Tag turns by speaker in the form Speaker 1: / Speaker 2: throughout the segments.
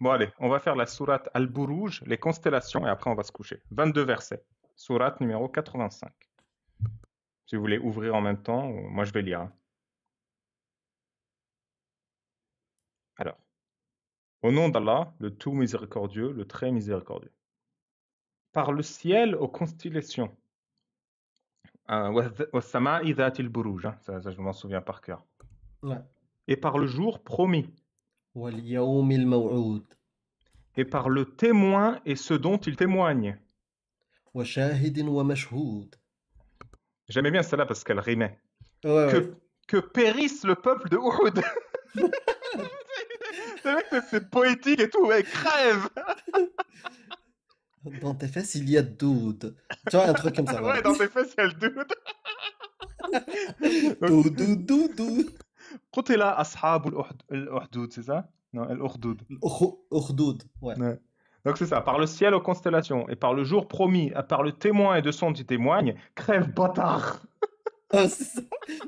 Speaker 1: Bon, allez, on va faire la sourate Al-Buruj, les constellations, et après on va se coucher. 22 versets. Sourate numéro 85. Si vous voulez ouvrir en même temps, moi je vais lire, hein. Alors, au nom d'Allah, le tout miséricordieux, le très miséricordieux. Par le ciel aux constellations. Wassama'i dhatil buruj, hein, ça, je m'en souviens par cœur.
Speaker 2: Ouais.
Speaker 1: Et par le jour promis.
Speaker 2: واليوم الموعود
Speaker 1: Et par le témoin et ce dont il témoigne.
Speaker 2: وشاهد ومشهود.
Speaker 1: J'aimais bien celle-là parce qu'elle rimait.
Speaker 2: Ouais, ouais.
Speaker 1: Que périsse le peuple de Uhud. C'est vrai que c'est poétique et tout, ouais, crève.
Speaker 2: Dans tes fesses, il y a doud. Tu vois, un truc comme ça, voilà.
Speaker 1: Ouais, dans tes fesses, il y a le doute.
Speaker 2: Doud, doud, doud, doud.
Speaker 1: قتل أصحاب الأخدود, c'est ça? Non, الأخدود.
Speaker 2: Urdoud, ouais.
Speaker 1: Ouais. Donc c'est ça, par le ciel aux constellations, et par le jour promis, par le témoin et de son qui témoigne, crève bâtard.
Speaker 2: Ah, c'est ça.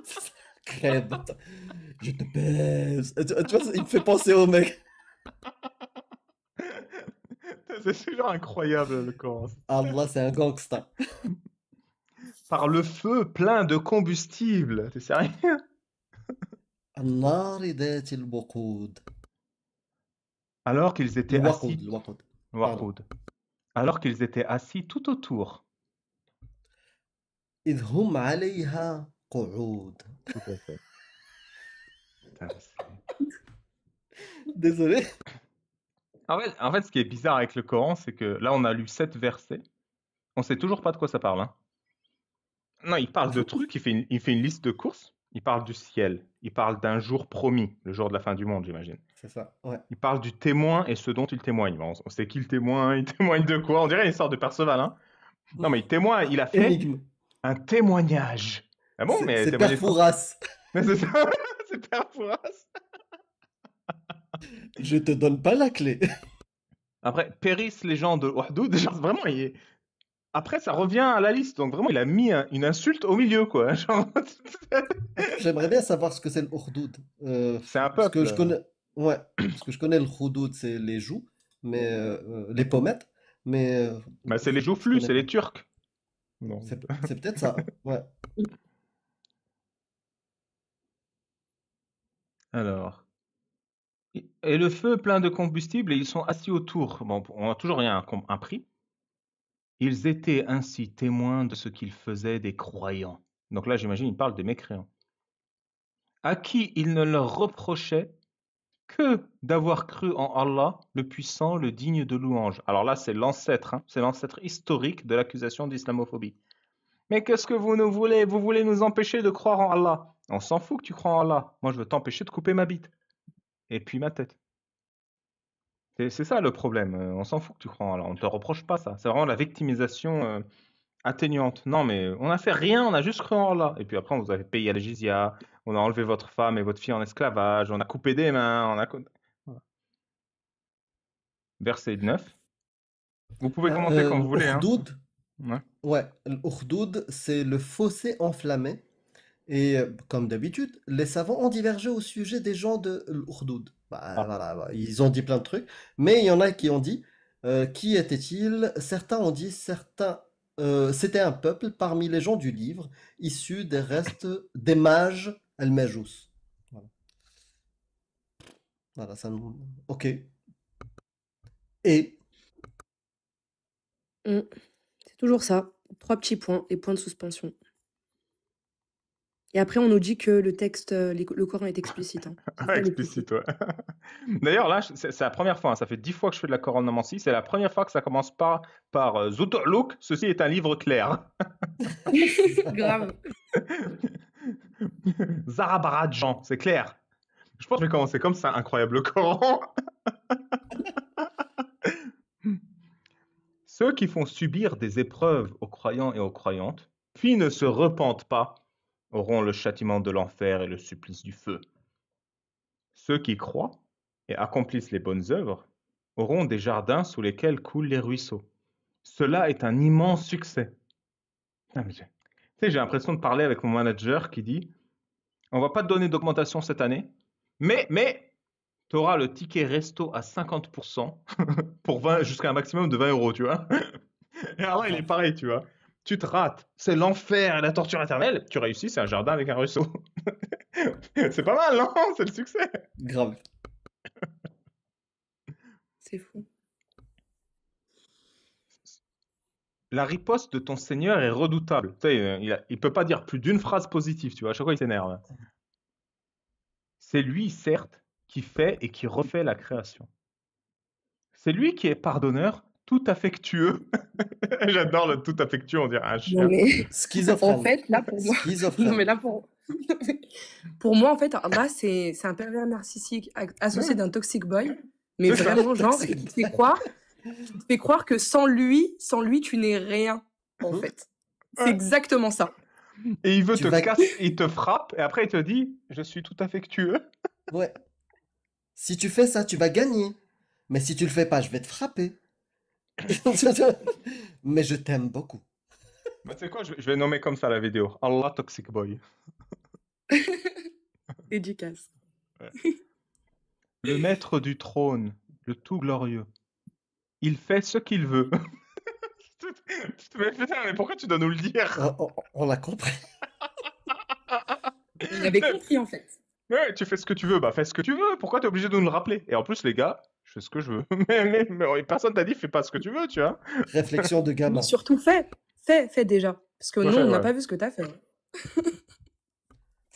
Speaker 2: C'est ça. Crève, bâtard. Je te baise. Tu vois, il me fait penser au mec.
Speaker 1: C'est toujours incroyable le Coran.
Speaker 2: Allah, c'est un gangsta.
Speaker 1: Par le feu plein de combustible. T'es sérieux?
Speaker 2: النار ذات الوقود.
Speaker 1: Alors qu'ils étaient
Speaker 2: الوقود
Speaker 1: assis,
Speaker 2: الوقود. Pardon.
Speaker 1: Waqoud. Alors qu'ils étaient assis tout autour.
Speaker 2: إذ هم عليها قعود.
Speaker 1: Tout à fait. Putain,
Speaker 2: Désolé.
Speaker 1: En fait, ce qui est bizarre avec le Coran, c'est que là, on a lu 7 versets. On sait toujours pas de quoi ça parle, hein. Non, il parle de trucs, il fait une liste de courses. Il parle du ciel. Il parle d'un jour promis, le jour de la fin du monde, j'imagine.
Speaker 2: C'est ça, ouais.
Speaker 1: Il parle du témoin et ce dont il témoigne. Bon, on sait qui le témoin, il témoigne de quoi. On dirait une sorte de Perceval, hein. Non, mais il témoigne, il a fait
Speaker 2: Énigme.
Speaker 1: un témoignage. Ah bon, mais
Speaker 2: C'est
Speaker 1: témoigner de quoi?
Speaker 2: Perfouras.
Speaker 1: Mais c'est ça, c'est Père Fouras.
Speaker 2: Je te donne pas la clé.
Speaker 1: Après, périssent les gens de Ouahdoud, genre vraiment, après ça revient à la liste, donc vraiment il a mis une insulte au milieu, quoi. Genre,
Speaker 2: Attends, j'aimerais bien savoir ce que c'est le Urdoud.
Speaker 1: c'est un
Speaker 2: Parce que je
Speaker 1: peuple.
Speaker 2: connais. Ouais, parce que je connais le Khoudoud, c'est les joues, mais les pommettes, mais
Speaker 1: Bah, c'est les
Speaker 2: je
Speaker 1: joufflus,
Speaker 2: connais
Speaker 1: c'est
Speaker 2: pas.
Speaker 1: les Turcs. Non.
Speaker 2: C'est peut-être ça. Ouais.
Speaker 1: Alors. Et le feu plein de combustible et ils sont assis autour. Bon, on n'a toujours rien un prix. Ils étaient ainsi témoins de ce qu'ils faisaient des croyants. Donc là, j'imagine, il parle des mécréants. À qui il ne leur reprochait que d'avoir cru en Allah, le puissant, le digne de louange. Alors là, c'est l'ancêtre, hein, c'est l'ancêtre historique de l'accusation d'islamophobie. Mais qu'est-ce que vous nous voulez? Vous voulez nous empêcher de croire en Allah? On s'en fout que tu crois en Allah. Moi, je veux t'empêcher de couper ma bite. Et puis ma tête. C'est ça le problème. On s'en fout que tu crois en Allah. On ne te reproche pas ça. C'est vraiment la victimisation atténuante. Non, mais on n'a fait rien, on a juste cru en Allah. Et puis après, on vous avez payé à la jizya, on a enlevé votre femme et votre fille en esclavage, on a coupé des mains, Voilà. Verset 9. Vous pouvez commenter quand vous voulez, hein.
Speaker 2: L'Urdoud,
Speaker 1: Ouais.
Speaker 2: ouais, l'Urdoud, c'est le fossé enflammé. Et comme d'habitude, les savants ont divergé au sujet des gens de l'Urdoud. Bah,
Speaker 1: Ah.
Speaker 2: voilà, bah, ils ont dit plein de trucs, mais il y en a qui ont dit qui était-il? Certains ont dit c'était un peuple parmi les gens du livre, issu des restes des mages Al-Majous. Voilà, voilà ça nous... Ok. Et
Speaker 3: C'est toujours ça. 3 petits points et points de suspension. Et après, on nous dit que le texte, le Coran est explicite, hein. C'est ça le plus
Speaker 1: Explicite, ouais. D'ailleurs, là, c'est la première fois, hein, ça fait 10 fois que je fais de la coronomancie, c'est la première fois que ça commence par Zutu'luk, ceci est un livre clair.
Speaker 3: grave.
Speaker 1: Zarabaradjan, c'est clair. Je pense que je vais commencer comme ça, incroyable le Coran. Ceux qui font subir des épreuves aux croyants et aux croyantes, puis ne se repentent pas, auront le châtiment de l'enfer et le supplice du feu. Ceux qui croient et accomplissent les bonnes œuvres auront des jardins sous lesquels coulent les ruisseaux. Cela est un immense succès. Ah, mais tu sais, j'ai l'impression de parler avec mon manager qui dit on va pas te donner d'augmentation cette année, mais tu auras le ticket resto à 50% pour 20, jusqu'à un maximum de 20 euros, tu vois. Et Allah, il est pareil, tu vois. Tu te rates, c'est l'enfer et la torture éternelle. Tu réussis, c'est un jardin avec un ruisseau. C'est pas mal, non? C'est le succès.
Speaker 2: Grave.
Speaker 3: C'est fou.
Speaker 1: La riposte de ton Seigneur est redoutable. Tu sais, il peut pas dire plus d'une phrase positive, tu vois. À chaque fois, il s'énerve. C'est lui, certes, qui fait et qui refait la création. C'est lui qui est pardonneur, tout affectueux. J'adore le tout affectueux, on dirait un
Speaker 3: Non
Speaker 1: chien.
Speaker 3: mais
Speaker 2: Schizophrène.
Speaker 3: en fait là pour moi,
Speaker 2: Schizophrène.
Speaker 3: non mais là pour moi en fait Amma c'est un pervers narcissique associé d'un toxic boy, mais
Speaker 1: C'est ça.
Speaker 3: vraiment genre il te fait croire que sans lui tu n'es rien en fait. C'est
Speaker 1: Ouais.
Speaker 3: exactement ça.
Speaker 1: Et il veut
Speaker 2: Tu
Speaker 1: te
Speaker 2: vas-
Speaker 1: casser, il te frappe, et après il te dit « Je suis tout affectueux
Speaker 2: Ouais. Si tu fais ça, tu vas gagner. Mais si tu le fais pas, je vais te frapper. Mais je t'aime beaucoup. ».
Speaker 1: Bah, tu sais quoi, je vais nommer comme ça la vidéo. Allah Toxic Boy.
Speaker 3: Dédicace.
Speaker 1: Le maître du trône, le tout glorieux. Il fait ce qu'il veut. Mais putain, mais pourquoi tu dois nous le dire?
Speaker 2: On l'a compris.
Speaker 3: On avait compris en fait.
Speaker 1: Ouais, tu fais ce que tu veux, bah fais ce que tu veux. Pourquoi t'es obligé de nous le rappeler? Et en plus, les gars, je fais ce que je veux. Mais personne t'a dit fais pas ce que tu veux, tu vois.
Speaker 2: Réflexion de gamin.
Speaker 3: Mais surtout fais déjà parce que
Speaker 1: Ouais,
Speaker 3: nous on n'a
Speaker 1: ouais.
Speaker 3: pas vu ce que t'as fait.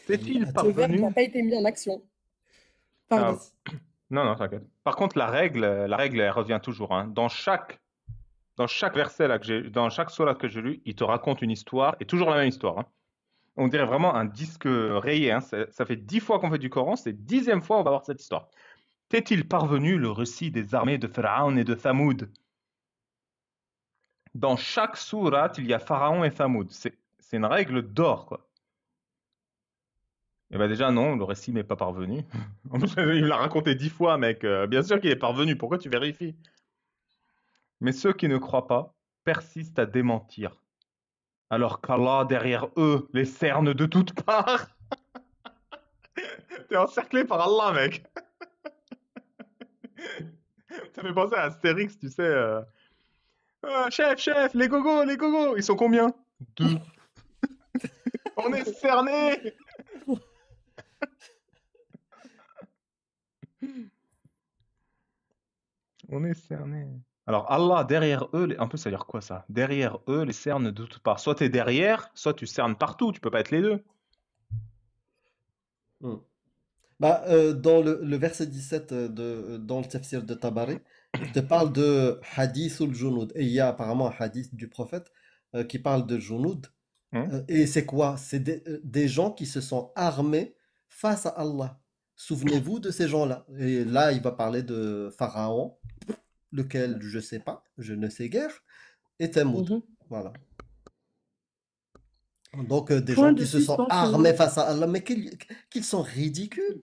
Speaker 1: T'es-il
Speaker 2: Attends,
Speaker 3: Le verbe
Speaker 1: parvenu?
Speaker 3: n'a pas été mis en action. Pardon.
Speaker 1: Non, non, t'inquiète. Par contre, la règle, elle revient toujours. Hein. Dans chaque verset là dans chaque sourate que j'ai lu, il te raconte une histoire et toujours la même histoire. Hein. On dirait vraiment un disque rayé. Hein. Ça fait 10 fois qu'on fait du Coran, c'est 10e fois on va voir cette histoire. T'est-il parvenu le récit des armées de Pharaon et de Thamoud? Dans chaque sourate, il y a Pharaon et Thamoud. C'est une règle d'or, quoi. Et ben déjà, non, le récit m'est pas parvenu. En plus, il l'a raconté 10 fois, mec. Bien sûr qu'il est parvenu. Pourquoi tu vérifies? Mais ceux qui ne croient pas persistent à démentir. Alors qu'Allah, derrière eux, les cerne de toutes parts. T'es encerclé par Allah, mec. Ça fait penser à Astérix, tu sais. Chef, les gogos, ils sont combien? 2. On est cernés. On est cernés. Alors Allah, derrière eux, un peu ça veut dire quoi ça? Derrière eux, les cerne de toutes parts. Soit t'es derrière, soit tu cernes partout, tu peux pas être les deux.
Speaker 2: Bah, dans le verset 17 dans le tafsir de Tabari, il te parle de hadithul junud. Et il y a apparemment un hadith du prophète qui parle de junud. Et c'est quoi? C'est des gens qui se sont armés face à Allah. Souvenez-vous de ces gens-là. Et là, il va parler de Pharaon, lequel je sais pas, je ne sais guère, et Thamoud. Voilà. Donc des
Speaker 3: Point
Speaker 2: gens
Speaker 3: de
Speaker 2: qui se sont
Speaker 3: suspension.
Speaker 2: armés face à Allah, mais qu'ils sont ridicules.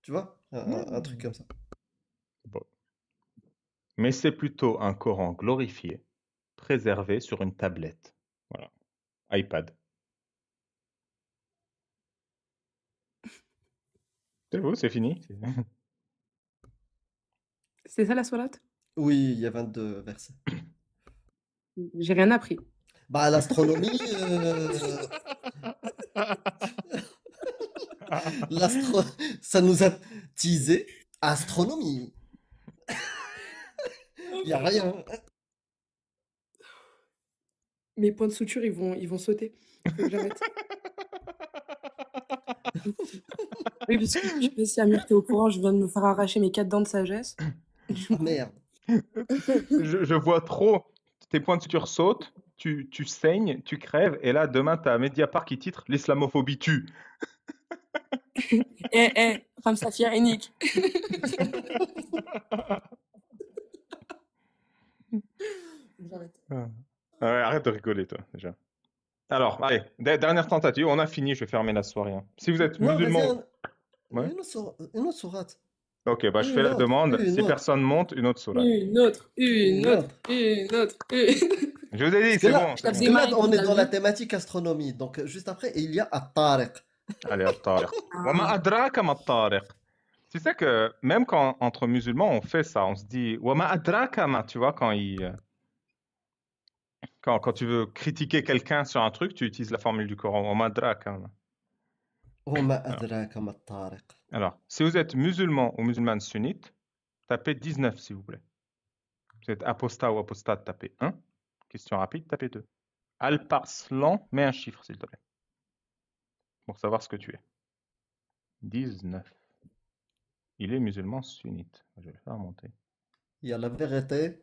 Speaker 2: Tu vois? Un truc comme ça.
Speaker 1: Bon. Mais c'est plutôt un Coran glorifié, préservé sur une tablette. Voilà. iPad. C'est vous, c'est fini.
Speaker 3: C'est ça la sourate?
Speaker 2: Oui, il y a 22 versets.
Speaker 3: J'ai rien appris.
Speaker 2: Bah, l'astronomie, ça nous a teasé astronomie. Il n'y a rien.
Speaker 3: Mes points de suture, ils vont sauter. Faut que j'arrête. Oui, parce que je sais pas si Amir, t'es au courant, je viens de me faire arracher mes 4 dents de sagesse.
Speaker 2: Ah, merde.
Speaker 1: Je vois trop tes points de suture sautent, tu saignes, tu crèves, et là, demain, t'as Mediapart qui titre « L'islamophobie tue ».
Speaker 3: Ramsa Fierinik. J'arrête.
Speaker 1: Ouais, arrête de rigoler, toi, déjà. Alors, allez, dernière tentative, on a fini, je vais fermer la soirée. Hein. Si vous êtes
Speaker 2: Non,
Speaker 1: musulman...
Speaker 2: vas-y,
Speaker 1: Ouais.
Speaker 2: une autre sourate.
Speaker 1: Ok, bah je fais la demande. Si personne monte, une autre sourate.
Speaker 3: Une autre.
Speaker 1: Je vous ai dit,
Speaker 2: Parce que
Speaker 1: c'est
Speaker 2: là,
Speaker 1: bon.
Speaker 3: tape
Speaker 2: parce
Speaker 3: des
Speaker 2: que là,
Speaker 3: mains,
Speaker 2: on est dans la
Speaker 3: écoute,
Speaker 2: thématique astronomie. Donc, juste après, il y a At-Tariq.
Speaker 1: Allez, At-Tariq. Wa ma adraka ma At-Tariq. Tu sais que même quand entre musulmans on fait ça, on se dit Wama adraka ma, tu vois, quand tu veux critiquer quelqu'un sur un truc, tu utilises la formule du Coran, Wama adraka ma.
Speaker 2: وما
Speaker 1: Alors,
Speaker 2: أدراك ما الطارق.
Speaker 1: alors, si vous êtes musulman ou musulmane sunnite, tapez 19 s'il vous plaît. Vous êtes apostat ou apostate, tapez 1. Question rapide, tapez 2. Al-Parslan, mets un chiffre s'il te plaît, pour savoir ce que tu es. 19. Il est musulman sunnite. Je vais le faire monter.
Speaker 2: Il y a la vérité